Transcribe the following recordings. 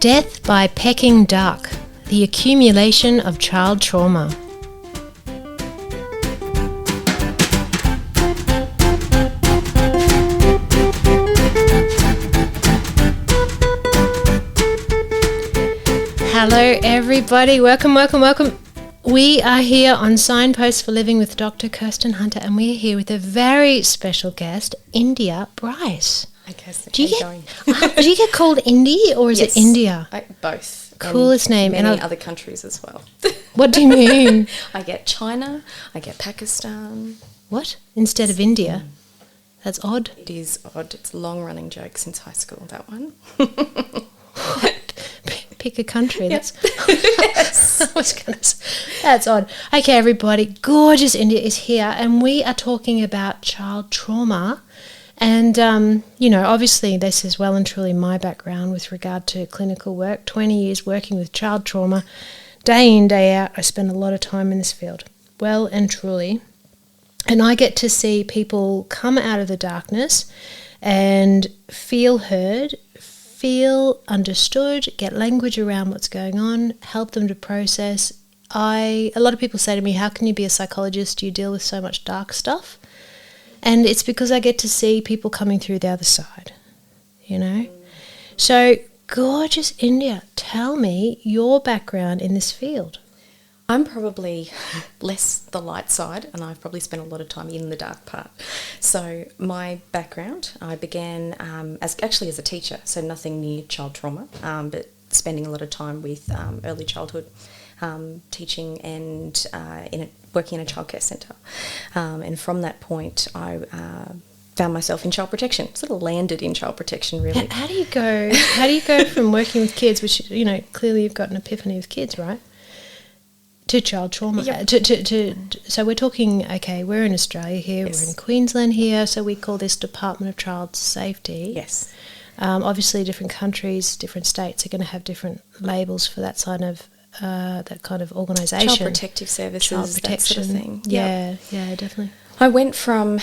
Death by Pecking Duck, the accumulation of child trauma. Hello everybody, welcome. We are here on Signposts for Living with Dr. Kirsten Hunter, and we are here with a very special guest, India Bryce. Okay, so do you get called Indy or is it India? Both. Coolest name. Many other countries as well. What do you mean? I get China, I get Pakistan. What? Instead of India? That's odd. It is odd. It's a long-running joke since high school, that one. Pick a country. Yep. That's odd. Okay, everybody, gorgeous India is here, and we are talking about child trauma. And, obviously this is well and truly my background with regard to clinical work. 20 years working with child trauma, day in, day out. I spend a lot of time in this field, well and truly. And I get to see people come out of the darkness and feel heard, feel understood, get language around what's going on, help them to process. A lot of people say to me, how can you be a psychologist? You deal with so much dark stuff. And it's because I get to see people coming through the other side, So, gorgeous India, tell me your background in this field. I'm probably less the light side, and I've probably spent a lot of time in the dark part. So my background, I began as a teacher, so nothing near child trauma, but spending a lot of time with early childhood teaching and working in a childcare centre. And from that point, I found myself in child protection. Sort of landed in child protection, really. How do you go from working with kids, which clearly you've got an epiphany with kids, right? To child trauma. Yep. So we're talking, we're in Australia here, yes. We're in Queensland here, so we call this Department of Child Safety. Yes. Obviously different countries, different states are going to have different labels for that kind of organisation. Child protective services, child protection. That sort of thing. Yeah, definitely. I went from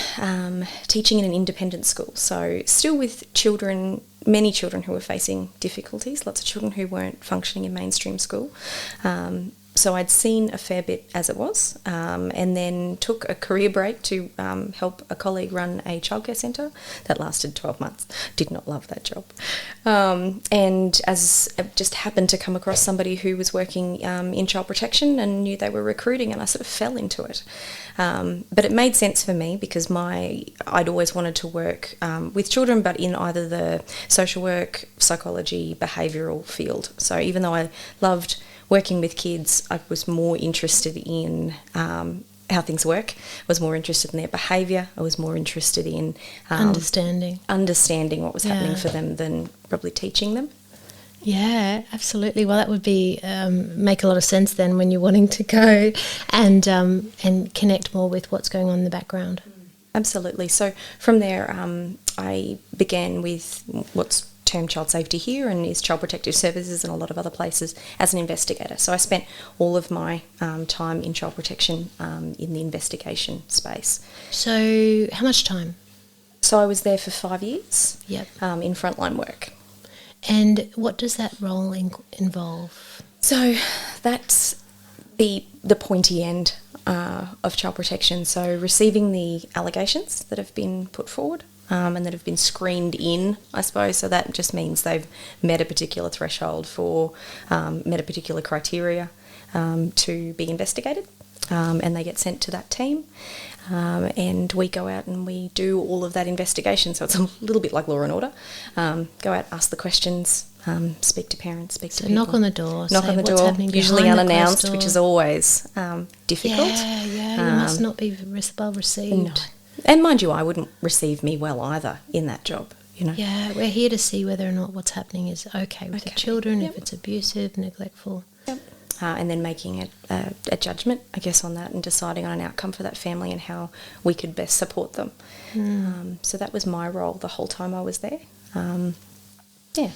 teaching in an independent school, so still with children, many children who were facing difficulties, lots of children who weren't functioning in mainstream school. So I'd seen a fair bit as it was, and then took a career break to help a colleague run a childcare centre that lasted 12 months. Did not love that job. And as I just happened to come across somebody who was working in child protection and knew they were recruiting, and I sort of fell into it. But it made sense for me because I'd always wanted to work with children, but in either the social work, psychology, behavioural field. So even though I loved working with kids, I was more interested in how things work. I was more interested in their behaviour. I was more interested in understanding what was happening for them than probably teaching them. Yeah, absolutely. Well, that would be make a lot of sense then when you're wanting to go and connect more with what's going on in the background. Absolutely. So from there, I began with what's termed child safety here and is child protective services and a lot of other places as an investigator. So I spent all of my time in child protection in the investigation space. So how much time? So I was there for 5 years. Yep. In frontline work. And what does that role involve? So that's the pointy end of child protection. So receiving the allegations that have been put forward and that have been screened in, I suppose. So that just means they've met a particular threshold met a particular criteria to be investigated, and they get sent to that team. And we go out and we do all of that investigation. So it's a little bit like Law and Order. Go out, ask the questions, speak to parents, speak to people. Knock on the door. Knock on the door, usually unannounced, which is always difficult. Yeah, you must not be well received. No. And mind you, I wouldn't receive me well either in that job, Yeah, we're here to see whether or not what's happening is okay with the children, if it's abusive, neglectful. Yep. And then making a judgment, I guess, on that and deciding on an outcome for that family and how we could best support them. So that was my role the whole time I was there. Yeah.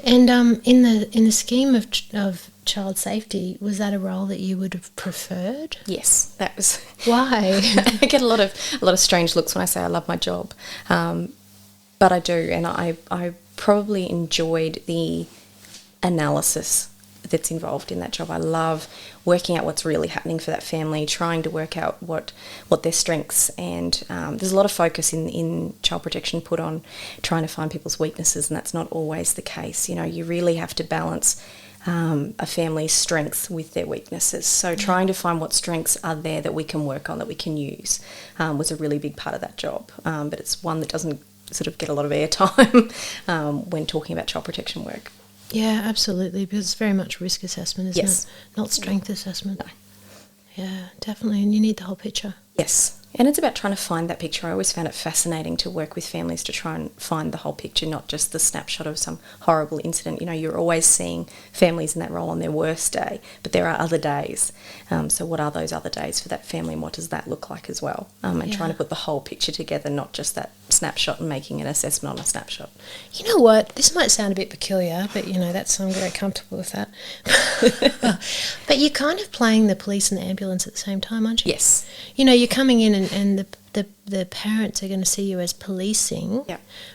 And in the scheme of child safety, was that a role that you would have preferred? Yes, that was. Why? I get a lot of strange looks when I say I love my job, but I do, and I probably enjoyed the analysis that's involved in that job. I love working out what's really happening for that family, trying to work out what their strengths, and there's a lot of focus in child protection put on trying to find people's weaknesses, and that's not always the case. You really have to balance a family's strengths with their weaknesses. So trying to find what strengths are there that we can work on, that we can use, was a really big part of that job. But it's one that doesn't sort of get a lot of airtime when talking about child protection work. Yeah, absolutely, because it's very much risk assessment, isn't it? Not strength assessment. No. Yeah, definitely, and you need the whole picture. Yes, and it's about trying to find that picture. I always found it fascinating to work with families to try and find the whole picture, not just the snapshot of some horrible incident. You're always seeing families in that role on their worst day, but there are other days. So what are those other days for that family, and what does that look like as well? And trying to put the whole picture together, not just that snapshot and making an assessment on a snapshot. You know what? This might sound a bit peculiar, but I'm very comfortable with that. But you're kind of playing the police and the ambulance at the same time, aren't you? Yes. You're coming in and the parents are going to see you as policing,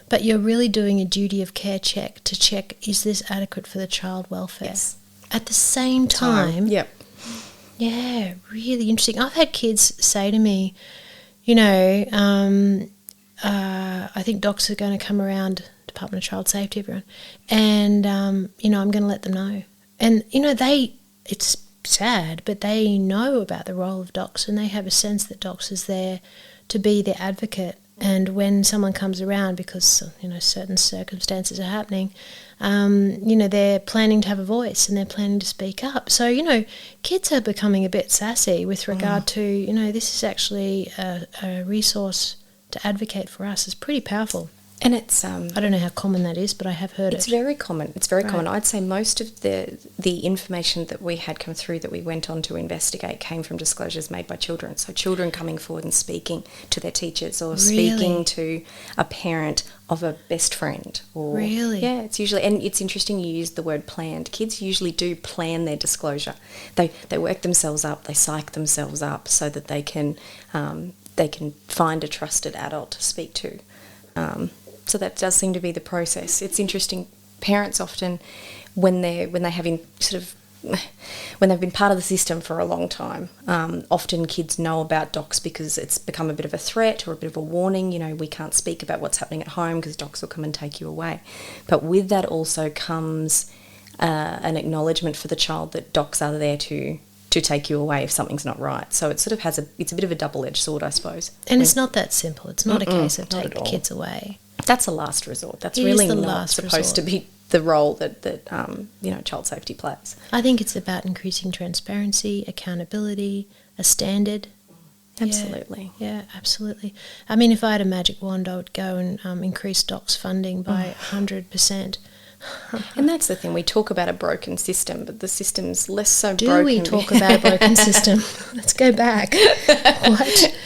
but you're really doing a duty of care check to check, is this adequate for the child welfare? Yes. At the same time. Yep. Yeah, really interesting. I've had kids say to me, I think docs are going to come around, Department of Child Safety, everyone, and, I'm going to let them know. And, it's sad, but they know about the role of docs, and they have a sense that docs is there to be their advocate. And when someone comes around, because, certain circumstances are happening, they're planning to have a voice and they're planning to speak up. So, kids are becoming a bit sassy with regard to, this is actually a resource to advocate for us. Is pretty powerful. And it's I don't know how common that is, but I have heard it's very common. It's very common. I'd say most of the information that we had come through that we went on to investigate came from disclosures made by children. So children coming forward and speaking to their teachers, or speaking to a parent of a best friend. Or, really? Yeah, it's usually, and it's interesting you use the word planned. Kids usually do plan their disclosure. They work themselves up, they psych themselves up so that they can find a trusted adult to speak to. So that does seem to be the process. It's interesting. Parents often, when they've been part of the system for a long time, often kids know about docs because it's become a bit of a threat or a bit of a warning. We can't speak about what's happening at home because docs will come and take you away. But with that also comes an acknowledgement for the child that docs are there to take you away if something's not right. So it sort of it's a bit of a double-edged sword, I suppose. And it's not that simple. It's not a case of take the kids away. That's a last resort. That's really not supposed to be the role that child safety plays. I think it's about increasing transparency, accountability, a standard. Absolutely. Yeah, absolutely. I mean, if I had a magic wand, I would go and increase docs funding by 100%. And that's the thing. We talk about a broken system, but the system's less so broken. Do we talk about a broken system? Let's go back. What?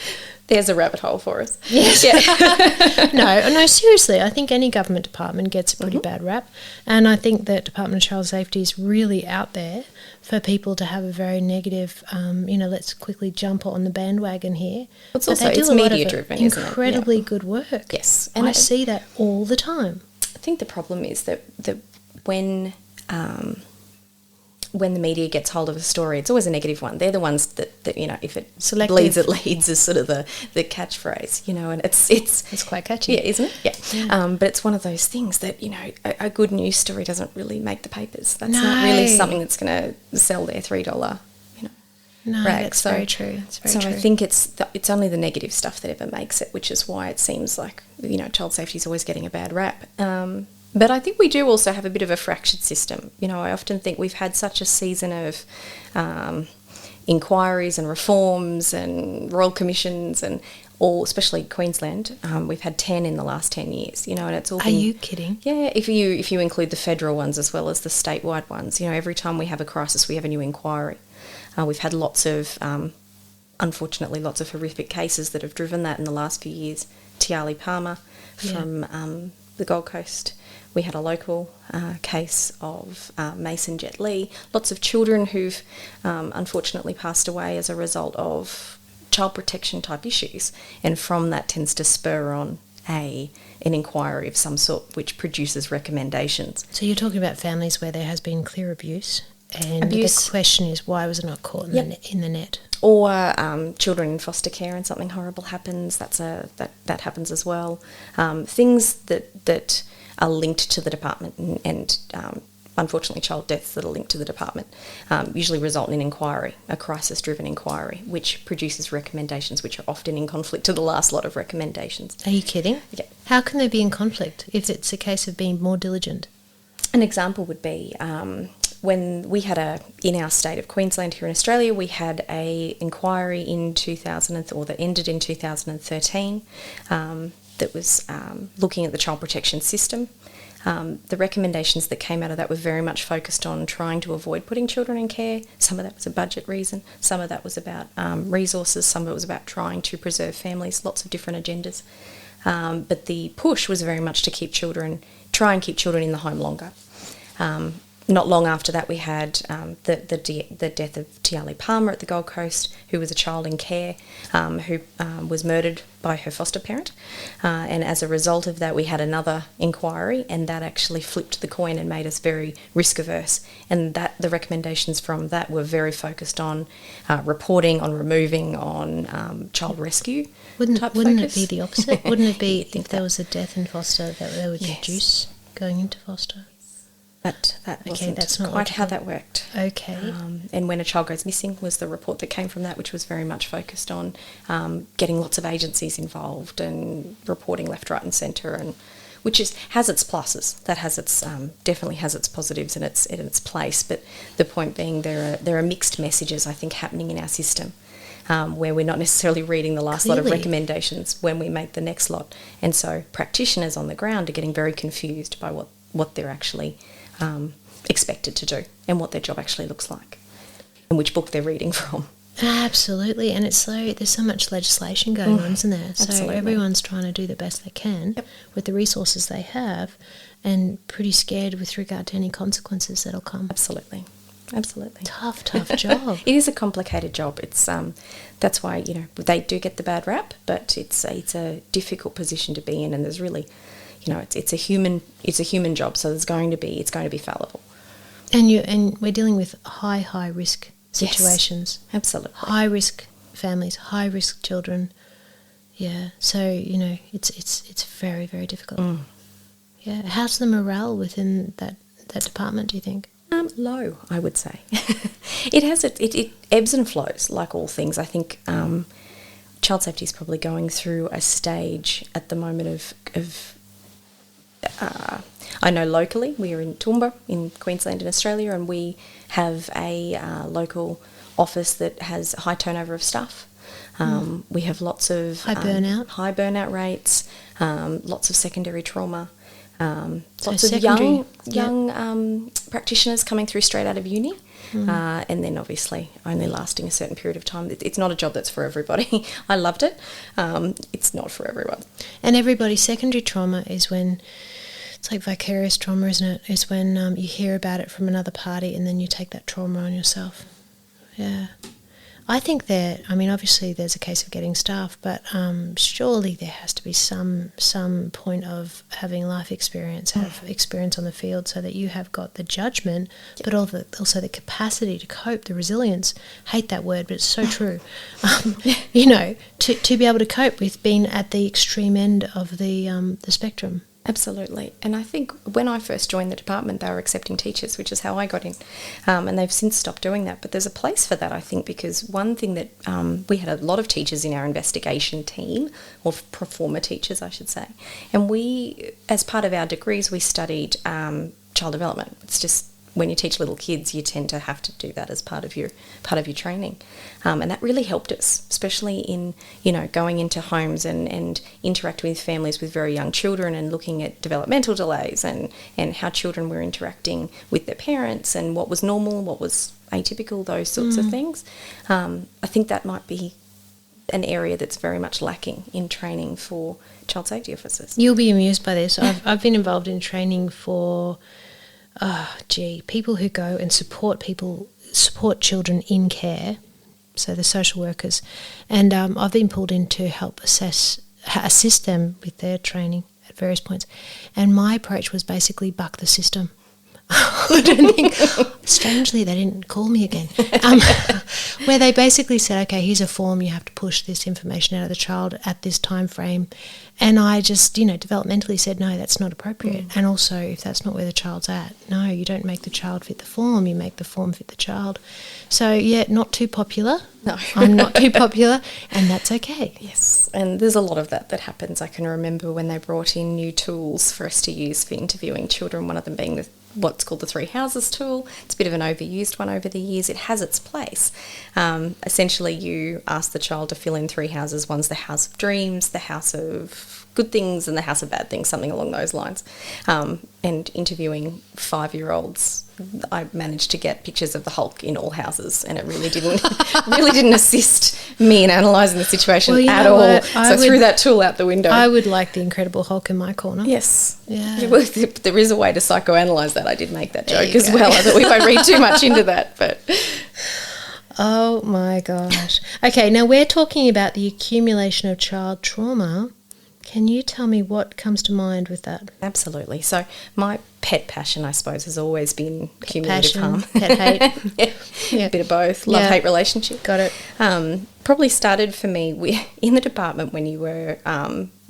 There's a rabbit hole for us. Yes. Yeah. No, seriously, I think any government department gets a pretty bad rap, and I think that Department of Child Safety is really out there for people to have a very negative, let's quickly jump on the bandwagon here. It's media driven, isn't it? Incredibly good work. Yes. And I see that all the time. I think the problem is that when the media gets hold of a story, it's always a negative one. They're the ones that if it bleeds, it leads is sort of the catchphrase, and it's quite catchy. Yeah, isn't it? Yeah. But it's one of those things that, a good news story doesn't really make the papers. That's not really something that's going to sell their $3, No, rag. that's very true. That's very true. I think it's only the negative stuff that ever makes it, which is why it seems like, child safety is always getting a bad rap. But I think we do also have a bit of a fractured system. I often think we've had such a season of inquiries and reforms and royal commissions and all, especially Queensland. We've had 10 in the last 10 years, and it's all been... Are you kidding? Yeah, if you include the federal ones as well as the statewide ones. Every time we have a crisis, we have a new inquiry. We've had unfortunately, lots of horrific cases that have driven that in the last few years. Tiali Palmer from the Gold Coast. We had a local case of Mason Jet Lee. Lots of children who've unfortunately passed away as a result of child protection type issues. And from that tends to spur on an inquiry of some sort which produces recommendations. So you're talking about families where there has been clear abuse, and Abuse. the question is, why was it not caught in the net? Or children in foster care and something horrible happens. That happens as well. Things that are linked to the department and unfortunately child deaths that are linked to the department usually result in an inquiry, a crisis-driven inquiry, which produces recommendations which are often in conflict to the last lot of recommendations. Are you kidding? Yeah. How can they be in conflict if it's a case of being more diligent? An example would be when we had in our state of Queensland here in Australia, we had a inquiry in that ended in 2013 that was looking at the child protection system. The recommendations that came out of that were very much focused on trying to avoid putting children in care. Some of that was a budget reason, some of that was about resources, some of it was about trying to preserve families, lots of different agendas. But the push was very much to try and keep children in the home longer. Not long after that, we had the death of Tiali Palmer at the Gold Coast, who was a child in care who was murdered by her foster parent. And as a result of that, we had another inquiry, and that actually flipped the coin and made us very risk averse. And the recommendations from that were very focused on reporting, on removing, on child rescue. Wouldn't focus. it be the opposite? Wouldn't it be if there was a death in foster that they would reduce going into foster? That wasn't that's not quite how logical. that worked. Okay. And When a Child Goes Missing was the report that came from that, which was very much focused on getting lots of agencies involved and reporting left, right and centre, and which has its pluses. That has its definitely has its positives in its place. But the point being, there are mixed messages, I think, happening in our system. Where we're not necessarily reading the last lot of recommendations when we make the next lot. And so practitioners on the ground are getting very confused by what they're actually expected to do and what their job actually looks like and which book they're reading from. Absolutely, and there's so much legislation going on, isn't there? So Absolutely. everyone's trying to do the best they can with the resources they have, and pretty scared with regard to any consequences that'll come. Absolutely. Tough job. It is a complicated job. It's that's why they do get the bad rap, but it's a difficult position to be in, and there's really it's a human job, so it's going to be fallible. And we're dealing with high risk situations. Yes, absolutely. High risk families, high risk children. Yeah. So, it's very, very difficult. Yeah. How's the morale within that department, do you think? Low, I would say. It ebbs and flows like all things. I think child safety is probably going through a stage at the moment of I know locally we are in Toowoomba in Queensland in Australia, and we have a local office that has high turnover of staff. We have lots of high burnout rates, lots of secondary trauma, lots of young practitioners coming through straight out of uni. And then obviously only lasting a certain period of time. It's not a job that's for everybody. I loved it. It's not for everyone. And everybody's secondary trauma is when, it's like vicarious trauma, isn't it? It's when you hear about it from another party and then you take that trauma on yourself. Yeah. I think obviously there's a case of getting staff, but surely there has to be some point of having life experience, have experience on the field, so that you have got the judgment, but also the capacity to cope, the resilience. Hate that word, but it's so true. To be able to cope with being at the extreme end of the spectrum. Absolutely. And I think when I first joined the department, they were accepting teachers, which is how I got in. And they've since stopped doing that. But there's a place for that, I think, because one thing that we had a lot of teachers in our investigation team, or performer teachers, I should say. And we, as part of our degrees, we studied child development. It's just when you teach little kids, you tend to have to do that as part of your training. And that really helped us, especially in, going into homes and interacting with families with very young children and looking at developmental delays and how children were interacting with their parents and what was normal, what was atypical, those sorts of things. I think that might be an area that's very much lacking in training for child safety officers. You'll be amused by this. I've been involved in training for people who go and support children in care, so the social workers, and I've been pulled in to help assess assist them with their training at various points. And my approach was basically buck the system. I don't think, strangely, they didn't call me again. Where they basically said, okay, here's a form, you have to push this information out of the child at this time frame. And I just, developmentally said, no, that's not appropriate. And also, if that's not where the child's at, no, you don't make the child fit the form, you make the form fit the child. So, yeah, not too popular. No. I'm not too popular, and that's okay. Yes, and there's a lot of that happens. I can remember when they brought in new tools for us to use for interviewing children, one of them being what's called the 3 houses tool. It's a bit of an overused one over the years. It has its place. Essentially, you ask the child to fill in 3 houses. One's the house of dreams, the house of good things, and the house of bad things, something along those lines. And interviewing 5-year-olds, I managed to get pictures of the Hulk in all houses, and it really didn't assist me in analysing the situation at all. So I threw that tool out the window. I would like the Incredible Hulk in my corner. Yes. Yeah. Well, there is a way to psychoanalyse that. I did make that joke as well. I thought we won't read too much into that, but... Oh my gosh. Okay, now we're talking about the accumulation of child trauma. Can you tell me what comes to mind with that? Absolutely. So my pet passion, I suppose, has always been cumulative harm. Pet hate. Yeah. A bit of both. Love-hate relationship. Got it. Probably started for me in the department when you were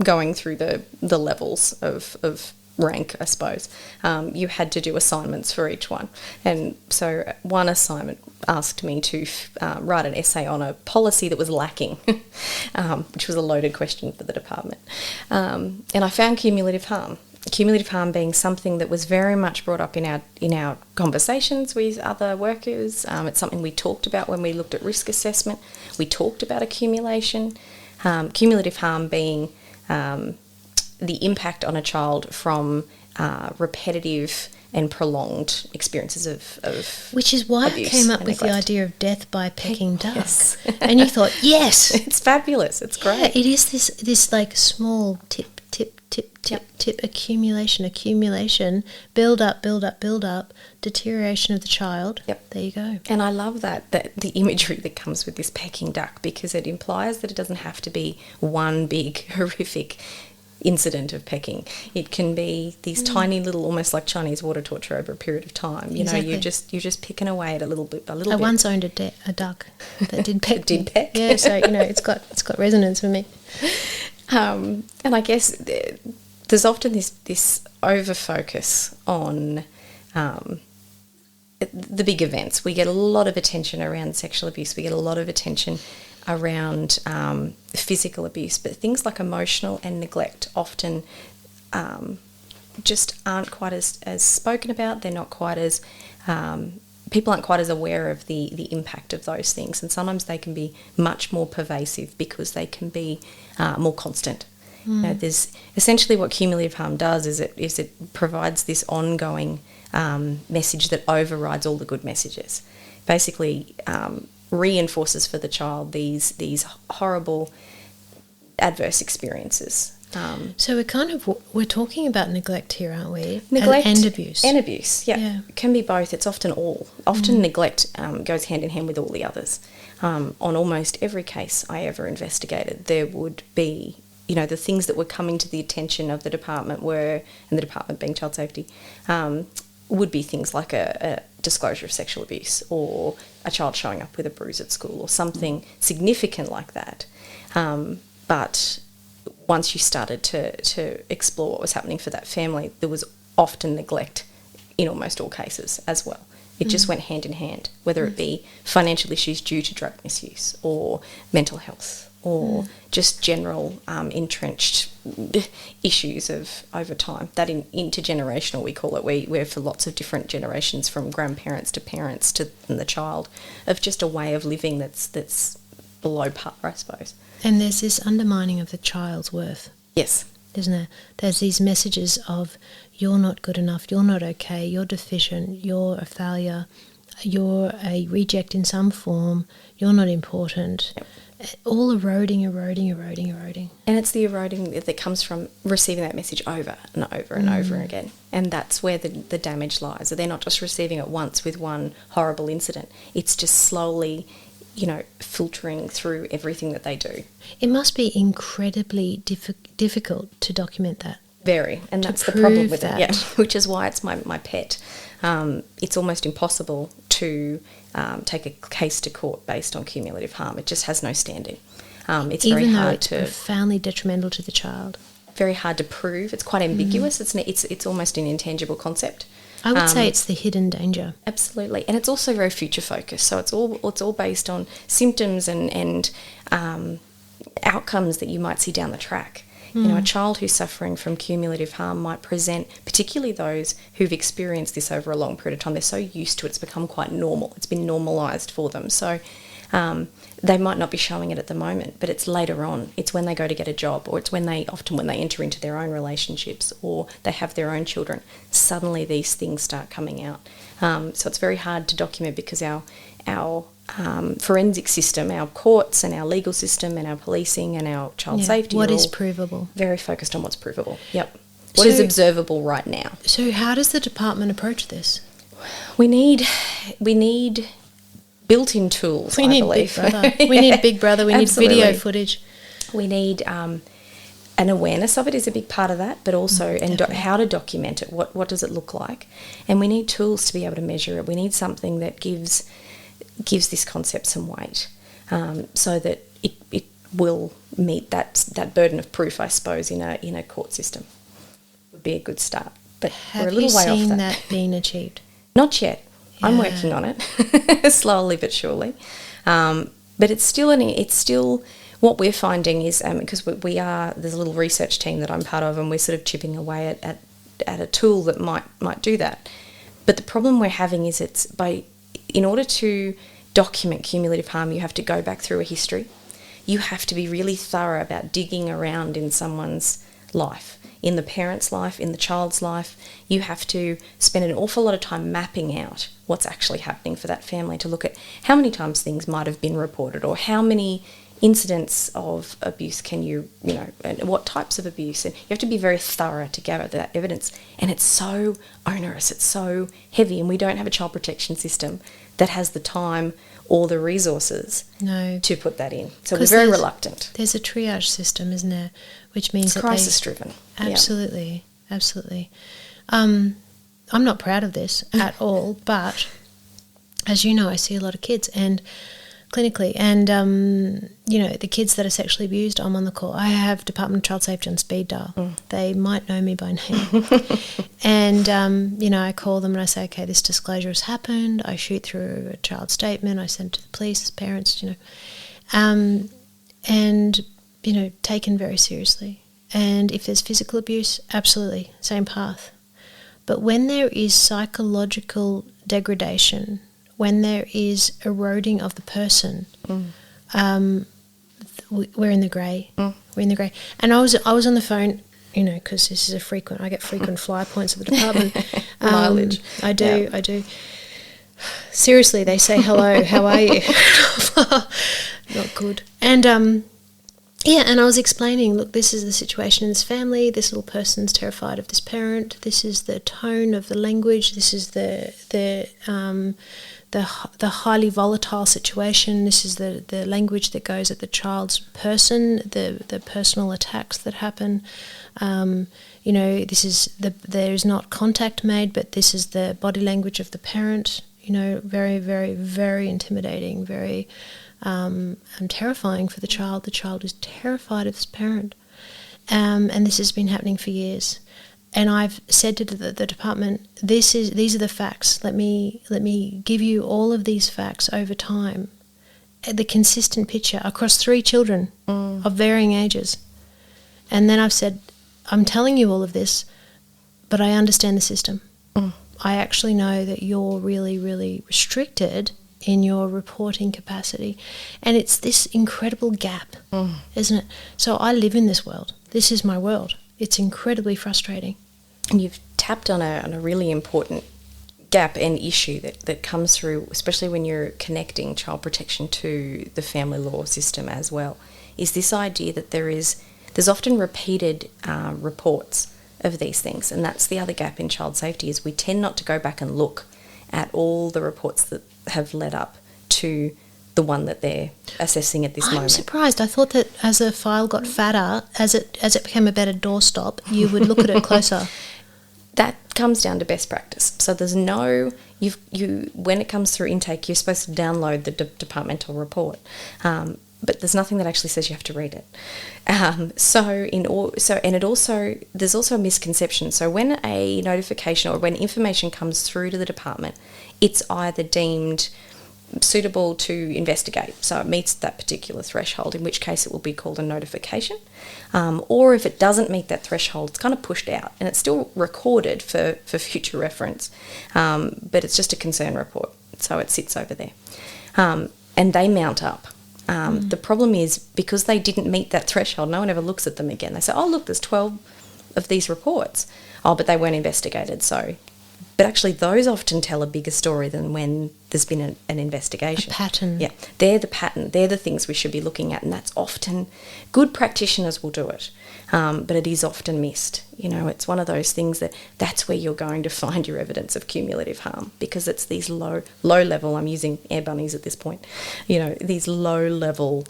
going through the levels of rank, I suppose. You had to do assignments for each one. And so one assignment asked me to write an essay on a policy that was lacking, which was a loaded question for the department. And I found cumulative harm. Cumulative harm being something that was very much brought up in our conversations with other workers. It's something we talked about when we looked at risk assessment. We talked about accumulation. Cumulative harm being the impact on a child from repetitive and prolonged experiences of which is why I came up with the idea of death by pecking duck. Yes. And you thought, yes, it's fabulous, it's great. Yeah, it is this like small tip, accumulation, build up, deterioration of the child. Yep. There you go. And I love that the imagery that comes with this pecking duck, because it implies that it doesn't have to be one big horrific incident of pecking. It can be these tiny little, almost like Chinese water torture over a period of time. Exactly. You're just picking away at a little bit. I once owned a duck that did peck. Did peck. Yeah, so it's got resonance for me. And I guess there's often this over focus on the big events. We get a lot of attention around sexual abuse. We get a lot of attention around physical abuse, but things like emotional and neglect often just aren't quite as spoken about. They're not quite as people aren't quite as aware of the impact of those things, and sometimes they can be much more pervasive because they can be more constant. There's essentially what cumulative harm does is it provides this ongoing message that overrides all the good messages. Basically, reinforces for the child these horrible adverse experiences. So we're talking about neglect here, aren't we? Neglect and abuse. And abuse, yeah. It can be both. It's often all. Often neglect goes hand in hand with all the others. On almost every case I ever investigated, there would be, the things that were coming to the attention of the department and the department being child safety, would be things like a disclosure of sexual abuse, or a child showing up with a bruise at school, or something significant like that. But once you started to explore what was happening for that family, there was often neglect in almost all cases as well. It just went hand in hand, whether it be financial issues due to drug misuse, or mental health, or just general entrenched issues of over time. That intergenerational, we call it, where for lots of different generations, from grandparents to parents to the child, of just a way of living that's below par, I suppose. And there's this undermining of the child's worth. Yes. Isn't there? There's these messages of, you're not good enough, you're not okay, you're deficient, you're a failure, you're a reject in some form, you're not important. Yep. All eroding. And it's the eroding that comes from receiving that message over and over and over again. And that's where the damage lies. So they're not just receiving it once with one horrible incident. It's just slowly filtering through everything that they do. It must be incredibly difficult to document that. Very, and that's the problem with it, which is why it's my pet. It's almost impossible to take a case to court based on cumulative harm. It just has no standing. It's Even very though hard it's to profoundly detrimental to the child. Very hard to prove. It's quite ambiguous. It's almost an intangible concept. I would say it's the hidden danger. Absolutely, and it's also very future focused. So it's all based on symptoms and outcomes that you might see down the track. A child who's suffering from cumulative harm might present, particularly those who've experienced this over a long period of time. They're so used to it, it's become quite normal. It's been normalised for them. So they might not be showing it at the moment, but it's later on. It's when they go to get a job, or it's when they enter into their own relationships, or they have their own children. Suddenly these things start coming out. So it's very hard to document because our forensic system, our courts and our legal system and our policing and our child safety what are is all provable. very focused on what's provable. Yep. What is observable right now. So how does the department approach this? We need built-in tools, I believe. Big Brother. We need Big Brother. We need video footage. We need an awareness of it is a big part of that, but also how to document it. What does it look like? And we need tools to be able to measure it. We need something that gives this concept some weight, so that it will meet that burden of proof, I suppose, in a court system. Would be a good start. But we're a little way off that. Have you seen that being achieved? Not yet. Yeah. I'm working on it, slowly but surely. But it's still what we're finding is, because there's a little research team that I'm part of, and we're sort of chipping away at a tool that might do that. But the problem we're having is in order to document cumulative harm, you have to go back through a history. You have to be really thorough about digging around in someone's life, in the parent's life, in the child's life. You have to spend an awful lot of time mapping out what's actually happening for that family, to look at how many times things might have been reported, or how many incidents of abuse and what types of abuse. And you have to be very thorough to gather that evidence. And it's so onerous, it's so heavy, and we don't have a child protection system that has the time or the resources to put that in. So we're very reluctant. There's a triage system, isn't there? Which means it's crisis-driven. Absolutely, absolutely. I'm not proud of this at all, but as you know, I see a lot of kids and clinically, and the kids that are sexually abused, I'm on the call. I have Department of Child Safety on speed dial. They might know me by name. And I call them and I say, okay, this disclosure has happened. I shoot through a child statement. I send it to the police, parents, and taken very seriously. And if there's physical abuse, absolutely, same path. But when there is psychological degradation, when there is eroding of the person, we're in the grey. We're in the grey. And I was on the phone, because this is I get frequent flyer points at the department. Mileage. I do. Seriously, they say, hello, how are you? Not good. And and I was explaining, look, this is the situation in this family. This little person's terrified of this parent. This is the tone of the language. This is the highly volatile situation. This is the language that goes at the child's person, the personal attacks that happen. This is there is not contact made, but this is the body language of the parent. Very, very, very intimidating, very terrifying for the child. The child is terrified of his parent, and this has been happening for years. And I've said to the department, these are the facts. Let me give you all of these facts over time, the consistent picture across 3 children of varying ages. And then I've said, I'm telling you all of this, but I understand the system. I actually know that you're really, really restricted in your reporting capacity. And it's this incredible gap, isn't it? So I live in this world. This is my world. It's incredibly frustrating. And you've tapped on a really important gap and issue that comes through, especially when you're connecting child protection to the family law system as well, is this idea that there's often repeated reports of these things. And that's the other gap in child safety, is we tend not to go back and look at all the reports that have led up to the one that they're assessing at this moment. I'm surprised. I thought that as a file got fatter, as it became a better doorstop, you would look at it closer. That comes down to best practice. So there's no, when it comes through intake, you're supposed to download the departmental report, but there's nothing that actually says you have to read it. There's also a misconception. So when a notification or when information comes through to the department, it's either deemed suitable to investigate, so it meets that particular threshold, in which case it will be called a notification, or if it doesn't meet that threshold, it's kind of pushed out and it's still recorded for future reference, but it's just a concern report, so it sits over there, and they mount up. The problem is, because they didn't meet that threshold, no one ever looks at them again. They say, oh look, there's 12 of these reports, but they weren't investigated. But actually those often tell a bigger story than when there's been an investigation. A pattern. Yeah, they're the pattern. They're the things we should be looking at, and that's often, good practitioners will do it, but it is often missed. It's one of those things that's where you're going to find your evidence of cumulative harm, because it's these low level, I'm using air bunnies at this point, these low level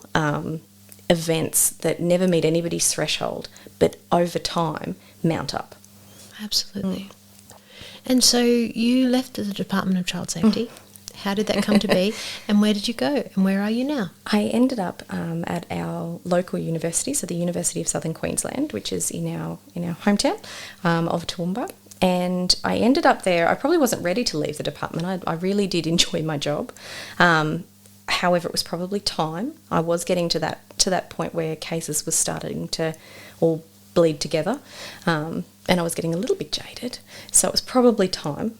events that never meet anybody's threshold, but over time mount up. Absolutely. And so you left the Department of Child Safety. How did that come to be, and where did you go, and where are you now? I ended up at our local university, so the University of Southern Queensland, which is in our hometown of Toowoomba. And I ended up there. I probably wasn't ready to leave the department. I really did enjoy my job. However, it was probably time. I was getting to that point where cases were starting to all bleed together. And I was getting a little bit jaded, so it was probably time.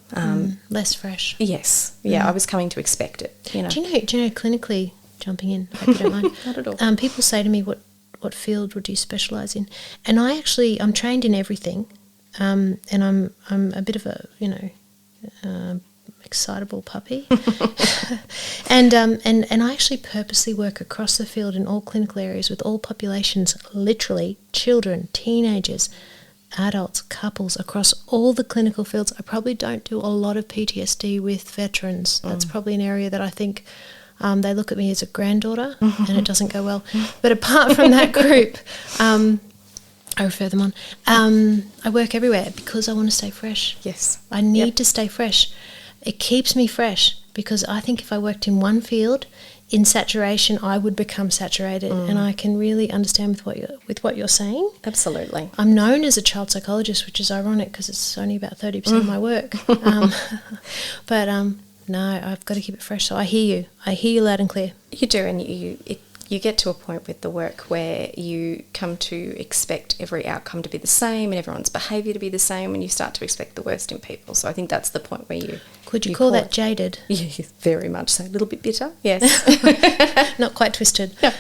Less fresh. Yes, yeah, I was coming to expect it. Do you know, clinically, jumping in, I hope you don't mind. Not at all. People say to me, what field would you specialise in? And I'm trained in everything, and I'm a bit of a excitable puppy, and I actually purposely work across the field in all clinical areas with all populations, literally children, teenagers, adults, couples, across all the clinical fields. I probably don't do a lot of PTSD with veterans. That's probably an area that I think they look at me as a granddaughter, and it doesn't go well. But apart from that group, I refer them on. I work everywhere because I want to stay fresh. Yes. I need to stay fresh. It keeps me fresh, because I think if I worked in one field, in saturation, I would become saturated, and I can really understand with what you're saying. Absolutely. I'm known as a child psychologist, which is ironic because it's only about 30% of my work. But no, I've got to keep it fresh. So I hear you loud and clear. You do, and you get to a point with the work where you come to expect every outcome to be the same and everyone's behaviour to be the same, and you start to expect the worst in people. So I think that's the point where you... Could you call that jaded? Yeah, very much so. A little bit bitter, yes. Not quite twisted. No.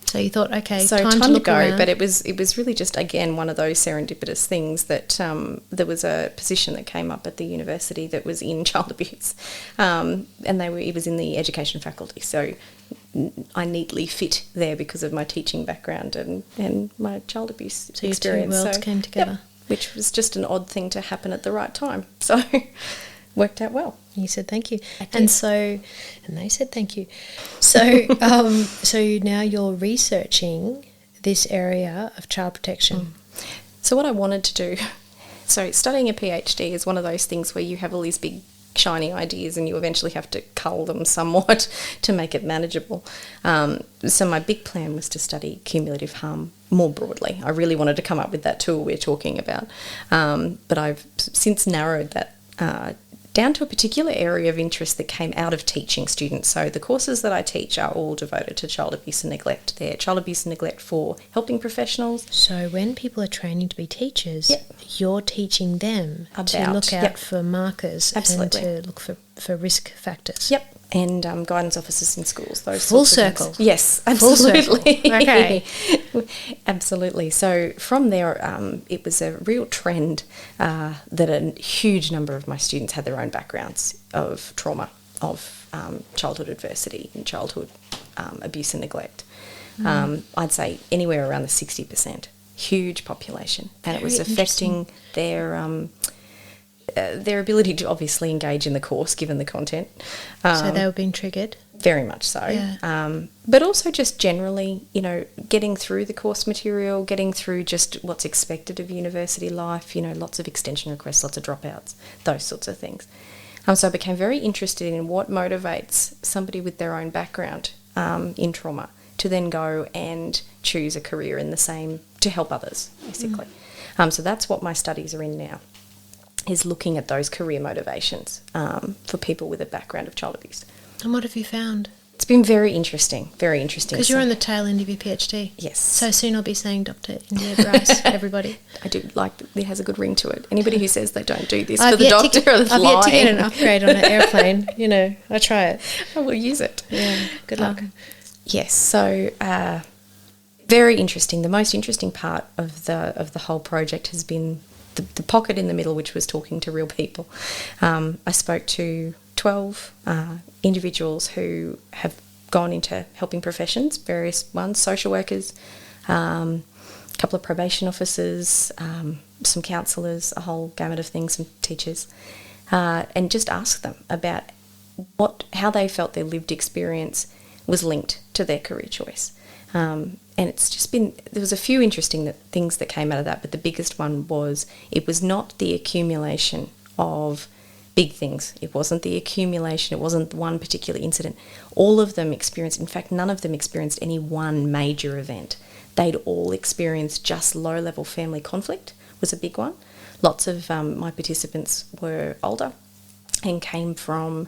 So you thought, okay, so time to look go, around. but it was really just, again, one of those serendipitous things that there was a position that came up at the university that was in child abuse, and it was in the education faculty. So I neatly fit there because of my teaching background and my child abuse experience. Your two worlds came together. Yep, which was just an odd thing to happen at the right time. So worked out well. You said thank you. I did. And they said thank you. So so now you're researching this area of child protection. So what I wanted to do, so studying a PhD is one of those things where you have all these big shiny ideas and you eventually have to cull them somewhat to make it manageable. So my big plan was to study cumulative harm more broadly. I really wanted to come up with that tool we're talking about, but I've since narrowed that down to a particular area of interest that came out of teaching students. So the courses that I teach are all devoted to child abuse and neglect. They're child abuse and neglect for helping professionals. So when people are training to be teachers, Yep. You're teaching them to look out for markers. Absolutely. And to look for risk factors. Yep. And guidance officers in schools. Those Full sorts of circle. things. Yes, Full absolutely. circle. Okay. Absolutely. So from there, it was a real trend that a huge number of my students had their own backgrounds of trauma, of childhood adversity and childhood abuse and neglect. I'd say anywhere around the 60%. Huge population. And it was affecting their ability to obviously engage in the course, given the content. So they were being triggered? Very much so. Yeah. But also just generally, getting through the course material, getting through just what's expected of university life, lots of extension requests, lots of dropouts, those sorts of things. So I became very interested in what motivates somebody with their own background in trauma to then go and choose a career in the same, to help others, basically. So that's what my studies are in now, is looking at those career motivations for people with a background of child abuse. And what have you found? It's been very interesting, very interesting. Because you're on the tail end of your PhD. Yes. So soon I'll be saying Dr. India Bryce, everybody. I do like, it has a good ring to it. Anybody who says they don't do this for the doctor is lying. I've yet to get an upgrade on an airplane. I try it. I will use it. Yeah, good luck. Yes, so very interesting. The most interesting part of the whole project has been the pocket in the middle, which was talking to real people. I spoke to 12 individuals who have gone into helping professions, various ones, social workers, a couple of probation officers, some counsellors, a whole gamut of things, some teachers, and just asked them about how they felt their lived experience was linked to their career choice. And it's just been, there was a few interesting things that came out of that, but the biggest one was it was not the accumulation of big things. It wasn't the accumulation. It wasn't one particular incident. All of them experienced, in fact, none of them experienced any one major event. They'd all experienced just low-level family conflict was a big one. Lots of my participants were older and came from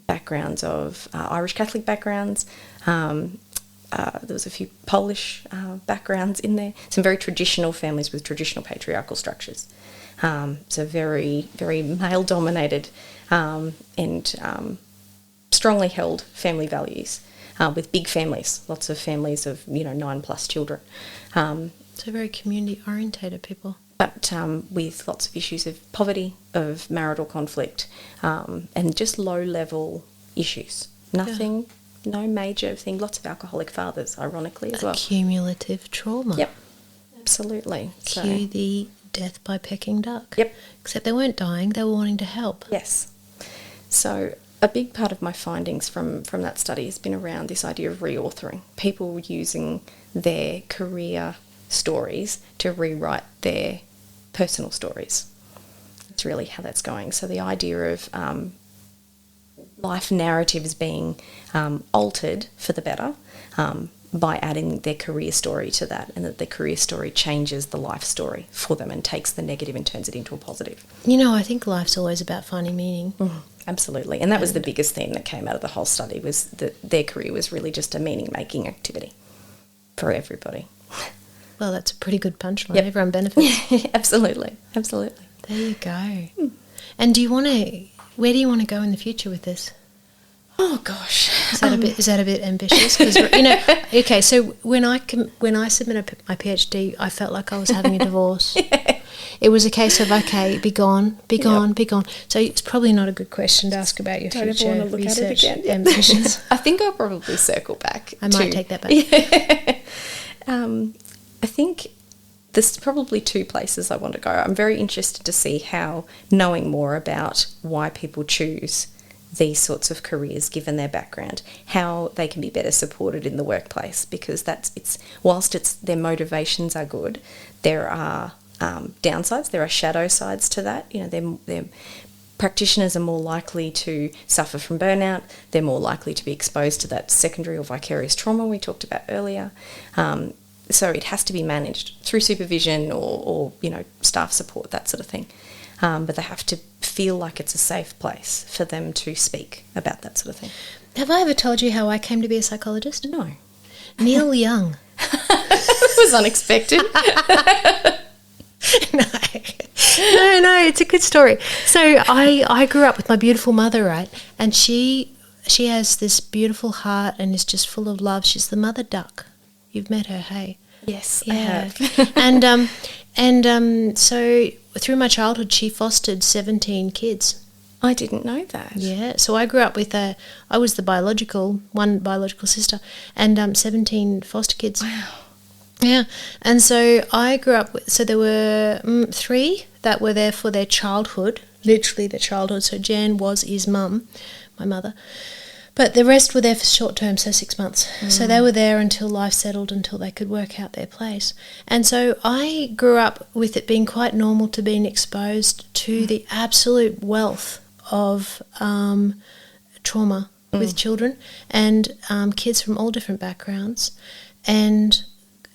backgrounds of Irish Catholic backgrounds. There was a few Polish backgrounds in there. Some very traditional families with traditional patriarchal structures. So very, very male-dominated and strongly held family values with big families, lots of families of 9+ children. So very community-orientated people. But with lots of issues of poverty, of marital conflict, and just low-level issues. Nothing, no major thing. Lots of alcoholic fathers, ironically, as well. Cumulative trauma. Yep, absolutely. Cue the death by Pecking Duck. Yep. Except they weren't dying, they were wanting to help. Yes. So a big part of my findings from that study has been around this idea of reauthoring. People using their career stories to rewrite their personal stories. That's really how that's going. So the idea of life narratives being altered for the better by adding their career story to that, and that the career story changes the life story for them and takes the negative and turns it into a positive. I think life's always about finding meaning. Absolutely. And that was the biggest theme that came out of the whole study, was that their career was really just a meaning-making activity for everybody. Well, that's a pretty good punchline. Yep. Everyone benefits. Absolutely. There you go. And where do you want to go in the future with this? Oh gosh, is that a bit ambitious? Because okay. So when I submitted my PhD, I felt like I was having a divorce. Yeah. It was a case of be gone. So it's probably not a good question to ask about your future research ambitions. I think I'll probably circle back. I might take that back. Yeah. I think there's probably 2 places I want to go. I'm very interested to see how knowing more about why people choose these sorts of careers, given their background, how they can be better supported in the workplace, because whilst their motivations are good, there are downsides, there are shadow sides to that. Their practitioners are more likely to suffer from burnout, they're more likely to be exposed to that secondary or vicarious trauma we talked about earlier. So it has to be managed through supervision or staff support, that sort of thing. But they have to feel like it's a safe place for them to speak about that sort of thing. Have I ever told you how I came to be a psychologist? No. Neil Young. It was unexpected. No, it's a good story. So I grew up with my beautiful mother, right? And she has this beautiful heart and is just full of love. She's the mother duck. You've met her, hey? Yes, yeah. I have. and so through my childhood, she fostered 17 kids. I didn't know that. Yeah, so I grew up with I was one biological sister, and 17 foster kids. Wow. Yeah, and so I grew up with, so there were 3 that were there for their childhood, literally their childhood. So Jan is mum, my mother. But the rest were there for short term, so 6 months. So they were there until life settled, until they could work out their place. And so I grew up with it being quite normal to being exposed to the absolute wealth of trauma with children and kids from all different backgrounds. And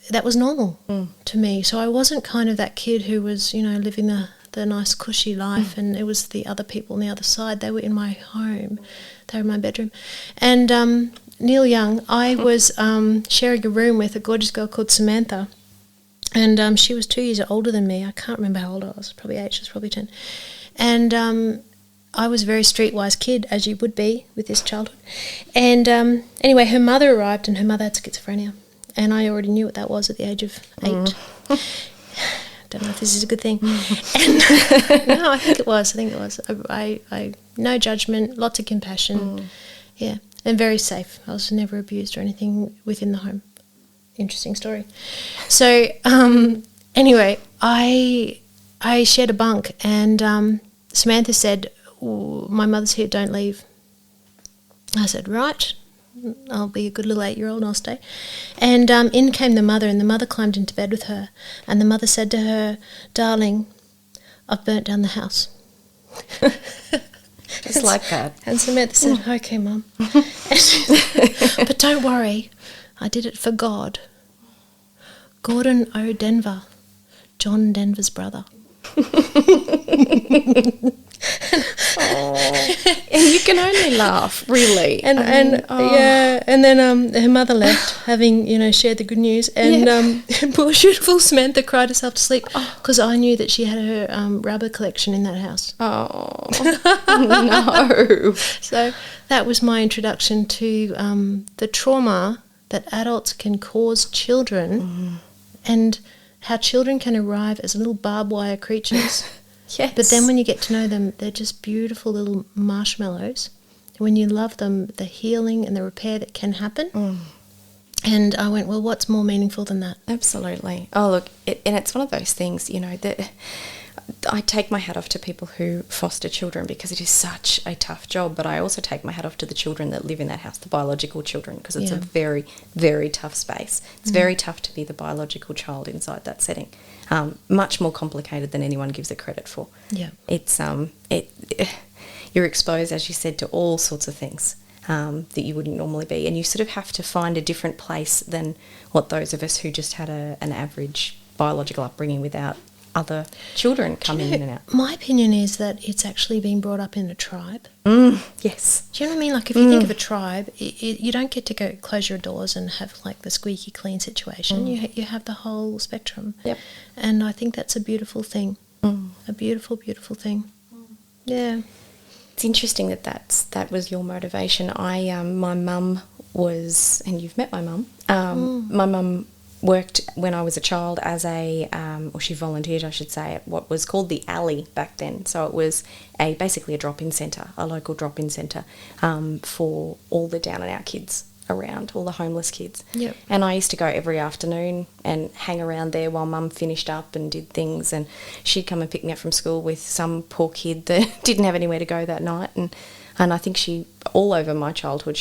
that was normal to me. So I wasn't kind of that kid who was, living the nice cushy life and it was the other people on the other side. They were in my home. They were in my bedroom. And Neil Young, I was sharing a room with a gorgeous girl called Samantha. And she was 2 years older than me. I can't remember how old I was. Probably 8, she was probably 10. And I was a very streetwise kid, as you would be with this childhood. And anyway, her mother arrived and her mother had schizophrenia. And I already knew what that was at the age of 8. Don't know if this is a good thing. And, no, I think it was. I no judgment, lots of compassion. Yeah, and very safe. I was never abused or anything within the home. Interesting story. So anyway, I shared a bunk and Samantha said, my mother's here, don't leave. I said, right, I'll be a good little 8-year-old and I'll stay. And in came the mother, and the mother climbed into bed with her, and the mother said to her, darling, I've burnt down the house. It's like that. And Samantha said, okay, Mum. But don't worry, I did it for God. Gordon O. Denver, John Denver's brother. And you can only laugh, really. And then her mother left, having shared the good news, and poor beautiful Samantha cried herself to sleep because I knew that she had her rubber collection in that house. Oh no! So that was my introduction to the trauma that adults can cause children, and how children can arrive as little barbed wire creatures. Yes. But then when you get to know them, they're just beautiful little marshmallows. When you love them, the healing and the repair that can happen. And I went, well, what's more meaningful than that? Absolutely. Oh, look, and it's one of those things, that I take my hat off to people who foster children because it is such a tough job, but I also take my hat off to the children that live in that house, the biological children, because it's a very, very tough space. It's very tough to be the biological child inside that setting. Much more complicated than anyone gives it credit for. Yeah. It's you're exposed, as you said, to all sorts of things that you wouldn't normally be, and you sort of have to find a different place than what those of us who just had an average biological upbringing without other children coming in and out. My opinion is that it's actually being brought up in a tribe. Yes. Do you know what I mean? Like if you think of a tribe, you don't get to go close your doors and have like the squeaky clean situation. You have the whole spectrum. Yep. And I think that's a beautiful thing. A beautiful, beautiful thing. Yeah. It's interesting that was your motivation. My mum was, and you've met my mum. My mum worked when I was a child as or she volunteered, I should say, at what was called the Alley back then. So it was basically a drop-in centre, a local drop-in centre for all the down and out kids around, all the homeless kids. Yep. And I used to go every afternoon and hang around there while Mum finished up and did things, and she'd come and pick me up from school with some poor kid that didn't have anywhere to go that night. And I think all over my childhood,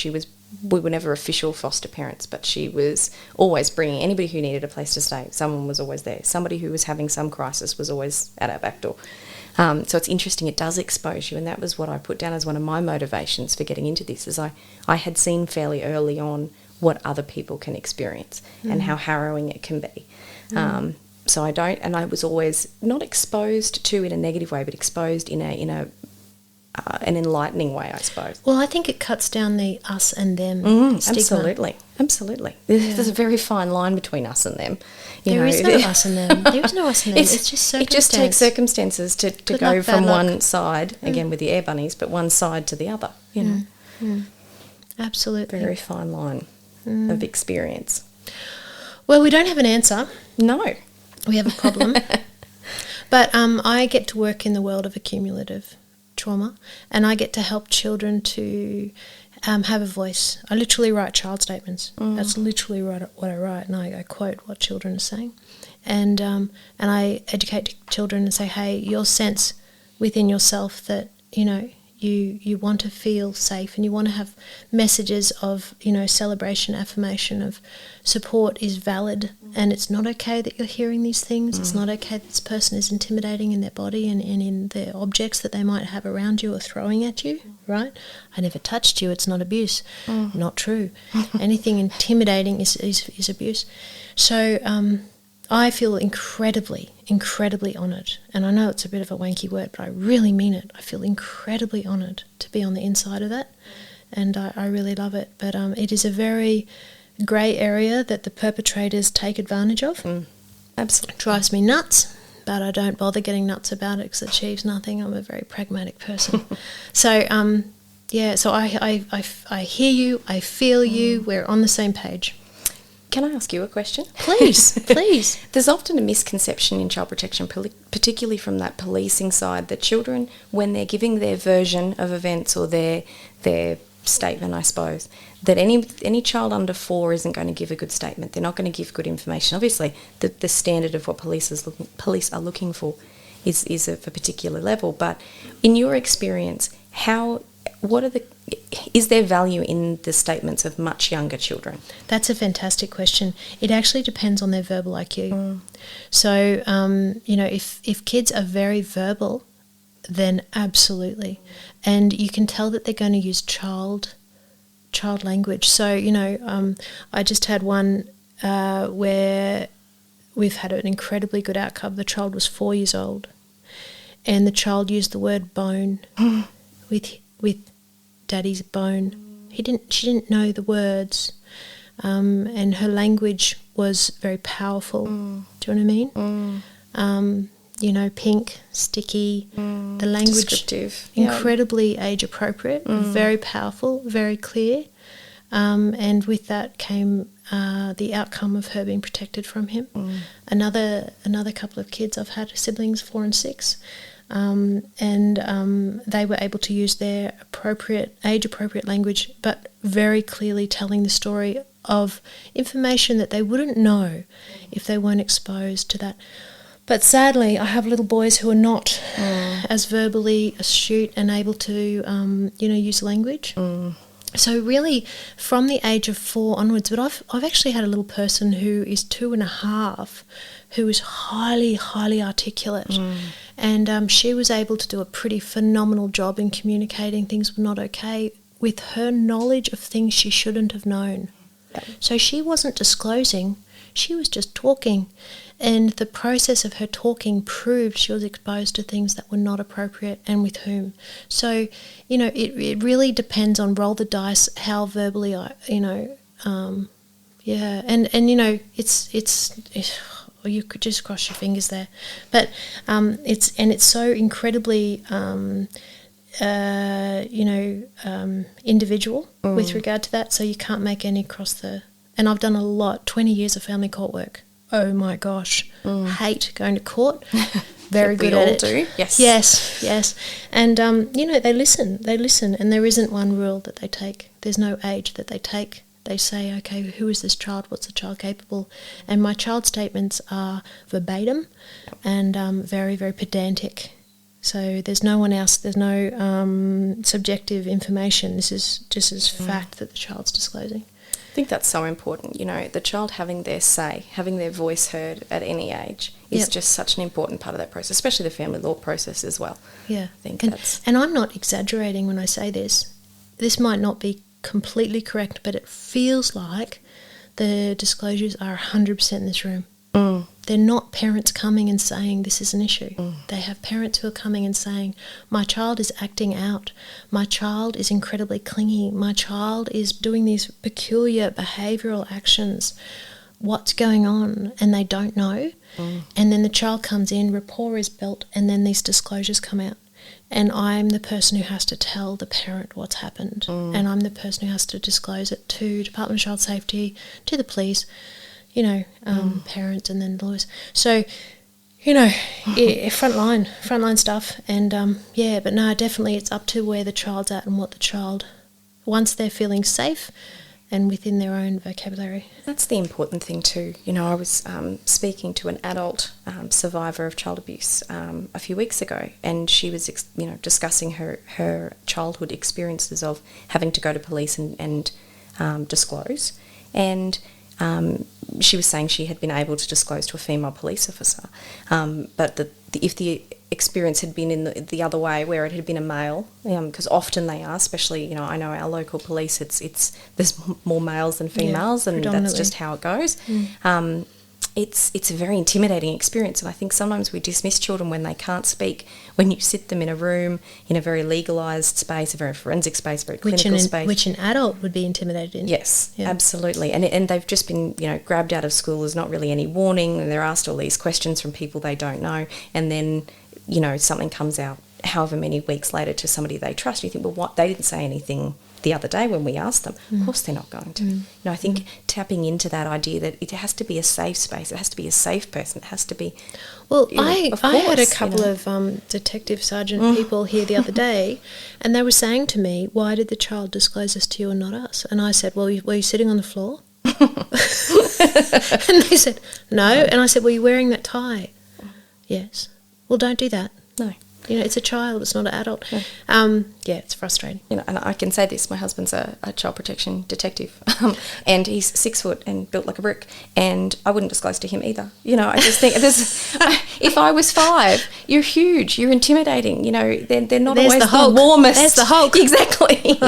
we were never official foster parents, but she was always bringing anybody who needed a place to stay. Someone was always there. Somebody who was having some crisis was always at our back door. So it's interesting. It does expose you, and that was what I put down as one of my motivations for getting into this. Is I had seen fairly early on what other people can experience and how harrowing it can be. So I was always not exposed to in a negative way, but exposed in an enlightening way, I suppose. Well, I think it cuts down the us and them stigma. Absolutely. There's a very fine line between us and them. There is no us and them. There is no us and them. It's just circumstance. It just takes circumstances to go from one side, again with the air bunnies, but one side to the other, Absolutely. Very fine line of experience. Well, we don't have an answer. No. We have a problem. But I get to work in the world of accumulative trauma, and I get to help children to have a voice. I literally write child statements. That's literally what I write, and I quote what children are saying. And I educate children and say, hey, your sense within yourself that, you want to feel safe, and you want to have messages of, you know, celebration, affirmation, of support is valid, and it's not okay that you're hearing these things. It's not okay that this person is intimidating in their body and in the objects that they might have around you or throwing at you, right? I never touched you, it's not abuse. Not true. Anything intimidating is abuse. So I feel incredibly honoured, and I know it's a bit of a wanky word, but I really mean it. I feel incredibly honoured to be on the inside of that, and I really love it. But it is a very grey area that the perpetrators take advantage of. Absolutely. It drives me nuts, but I don't bother getting nuts about it because it achieves nothing. I'm a very pragmatic person. So, so I hear you, I feel you, we're on the same page. Can I ask you a question? Please, please. There's often a misconception in child protection, particularly from that policing side, that children, when they're giving their version of events or their statement, I suppose, that any child under 4 isn't going to give a good statement. They're not going to give good information. Obviously, the standard of what police are looking for is of a particular level. But in your experience, is there value in the statements of much younger children? That's a fantastic question. It actually depends on their verbal IQ. So, you know, if kids are very verbal, then absolutely. And you can tell that they're going to use child language. So, you know, I just had one where we've had an incredibly good outcome. The child was 4 years old, and the child used the word bone with daddy's bone. She didn't know the words, and her language was very powerful. Do you know what I mean? You know, pink, sticky, the language, descriptive, incredibly age appropriate, very powerful, very clear, and with that came the outcome of her being protected from him. Another couple of kids, I've had siblings 4 and 6. And they were able to use their age-appropriate language, but very clearly telling the story of information that they wouldn't know if they weren't exposed to that. But sadly, I have little boys who are not as verbally astute and able to, use language. So really, from the age of 4 onwards, but I've actually had a little person who is 2.5, who is highly, highly articulate. And she was able to do a pretty phenomenal job in communicating things were not okay with her knowledge of things she shouldn't have known. So she wasn't disclosing, she was just talking. And the process of her talking proved she was exposed to things that were not appropriate and with whom. So, you know, it really depends on roll the dice, how verbally and you know, it's or you could just cross your fingers there, but it's so incredibly individual with regard to that. So you can't make any and I've done a lot, 20 years of family court work. Oh my gosh, hate going to court. Very good at it. We all do. Yes. And they listen, and there isn't one rule that they take. There's no age that they take. They say, okay, who is this child? What's the child capable? And my child statements are verbatim and very, very pedantic. So there's no one else, there's no subjective information. This is just as fact that the child's disclosing. I think that's so important. You know, the child having their say, having their voice heard at any age is just such an important part of that process, especially the family law process as well. Yeah. I think and I'm not exaggerating when I say this. This might not be completely correct, but it feels like the disclosures are 100% in this room. They're not parents coming and saying this is an issue. They have parents who are coming and saying, my child is acting out, my child is incredibly clingy, my child is doing these peculiar behavioural actions, what's going on? And they don't know. And then the child comes in, rapport is built, and then these disclosures come out. And I'm the person who has to tell the parent what's happened. And I'm the person who has to disclose it to Department of Child Safety, to the police, parents, and then lawyers. So, frontline stuff. And, but no, definitely it's up to where the child's at and what the child, once they're feeling safe and within their own vocabulary. That's the important thing too. You know, I was speaking to an adult survivor of child abuse a few weeks ago, and she was, discussing her childhood experiences of having to go to police and disclose. And she was saying she had been able to disclose to a female police officer, but if the experience had been in the other way, where it had been a male, because often they are, especially, I know our local police, there's more males than females, and that's just how it goes. It's a very intimidating experience, and I think sometimes we dismiss children when they can't speak. When you sit them in a room, in a very legalised space, a very forensic space, very clinical space. Which an adult would be intimidated in. Yes, absolutely. And they've just been, grabbed out of school. There's not really any warning, and they're asked all these questions from people they don't know, and then, something comes out however many weeks later to somebody they trust. You think, well, what? They didn't say anything the other day when we asked them. Of course they're not going to. I think tapping into that idea that it has to be a safe space, it has to be a safe person, it has to be... Well, I had a couple of detective sergeant people here the other day, and they were saying to me, why did the child disclose this to you and not us? And I said, well, were you sitting on the floor? And they said, no. And I said, were you wearing that tie? Yes. Well, don't do that. No. It's a child, it's not an adult. No. It's frustrating. And I can say this, my husband's a child protection detective, and he's 6 foot and built like a brick, and I wouldn't disclose to him either. I just think if I was 5, you're huge, you're intimidating, they're not There's always the Hulk. the warmest. There's the Hulk. Exactly.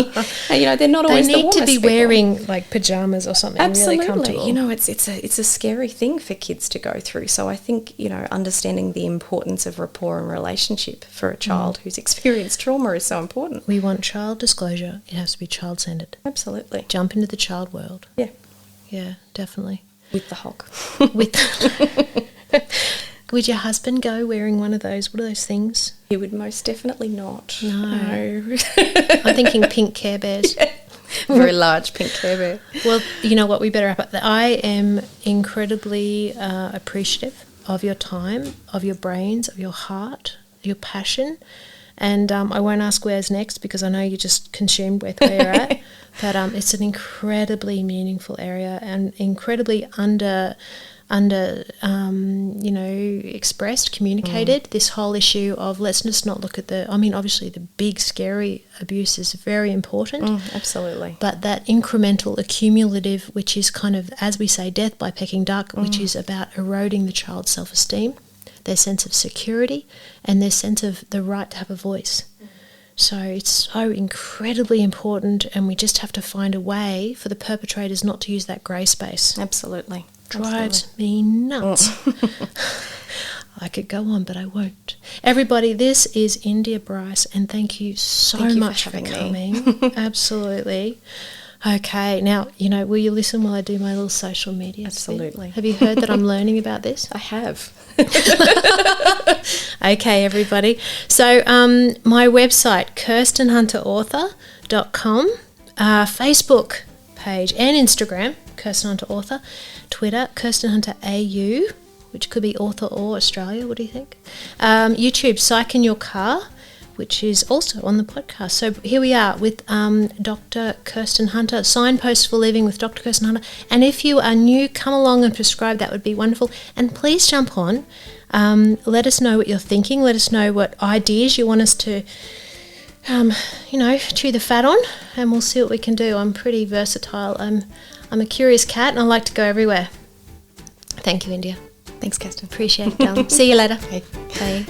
They're not always the warmest. They need to be people. wearing like pajamas or something. Absolutely. Really comfortable. It's a scary thing for kids to go through. So I think, understanding the importance of rapport and relationship for a child who's experienced trauma is so important. We want child disclosure. It has to be child-centered. Absolutely. Jump into the child world. Yeah. Yeah, definitely. With the Hulk. Would your husband go wearing one of those, what are those things? He would most definitely not. No. I'm thinking pink Care Bears. Yeah. Very large pink Care Bear. Well, you know what, we better wrap up. I am incredibly appreciative of your time, of your brains, of your heart, your passion, and I won't ask where's next because I know you just consumed with where you're at, but it's an incredibly meaningful area and incredibly expressed, communicated. This whole issue of let's just not look at obviously the big scary abuse is very important. Absolutely. But that incremental, accumulative, which is kind of, as we say, death by Pecking Duck, which is about eroding the child's self-esteem, their sense of security, and their sense of the right to have a voice. So it's so incredibly important, and we just have to find a way for the perpetrators not to use that grey space. Absolutely. Drives me nuts. I could go on, but I won't. Everybody, this is India Bryce, and thank you so much for coming. Absolutely. Okay, now, will you listen while I do my little social media? Absolutely. Have you heard that I'm learning about this? I have. Okay, everybody. So my website, kirstenhunterauthor.com, Facebook page and Instagram, Kirsten Hunter Author, Twitter, Kirsten Hunter AU, which could be author or Australia, what do you think? YouTube, Psych in Your Car, which is also on the podcast. So here we are with Dr. Kirsten Hunter, Signposts for Living with Dr. Kirsten Hunter. And if you are new, come along and prescribe. That would be wonderful. And please jump on. Let us know what you're thinking. Let us know what ideas you want us to, chew the fat on, and we'll see what we can do. I'm pretty versatile. I'm a curious cat, and I like to go everywhere. Thank you, India. Thanks, Kirsten. Appreciate it, darling. See you later. Hey. Bye.